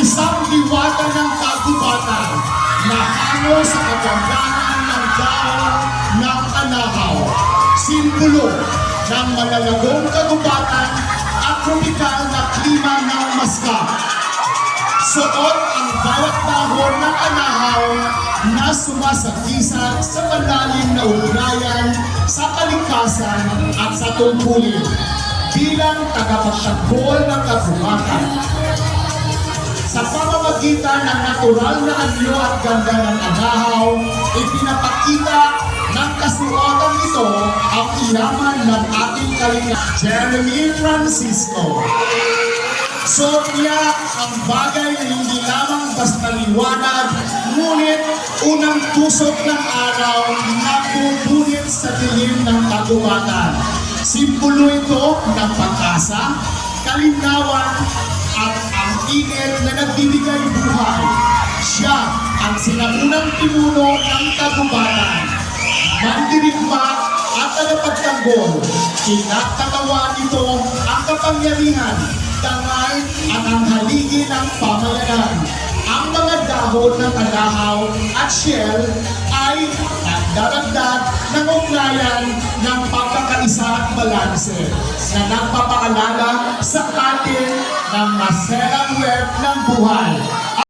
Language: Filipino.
isang diwata ng kagubatan na hango sa kagandahan ng dahon ng anahaw, simbolo ng malalagong kagubatan at tropikal na klima ng Mascate. Suot ang bawat dahon ng anahaw na sumasagisag sa malalim na ugnayan sa kalikasan at sa tungkulin bilang tagapagtanggol ng kagubatan. Sa pamamagitan ng natural na anyo at ganda ng anahaw, ipinapakita ng kasuotan nito ang yaman ng ating kalinga. Jeremy Francisco. Suot niya ang bagay na hindi lamang basta liwanag, ngunit unang tusok ng araw na bubunit sa dilim ng kagubatan. Simbolo ito ng pag-asa, kalinawan, at ang init na nagbibigay buhay. Siya ang sinaunang pinuno ng kagubatan. Mandirigma at tagapagtanggol, kinakatawan nito ang kapangyarihan, dangal at ang haligi ng pamayanan. Ang mga dahon ng anahaw at shell ay nagdaragdag ng ugnayan ng pagkakaisa at balanse na nagpapaalala sa atin ng maselang web ng buhay.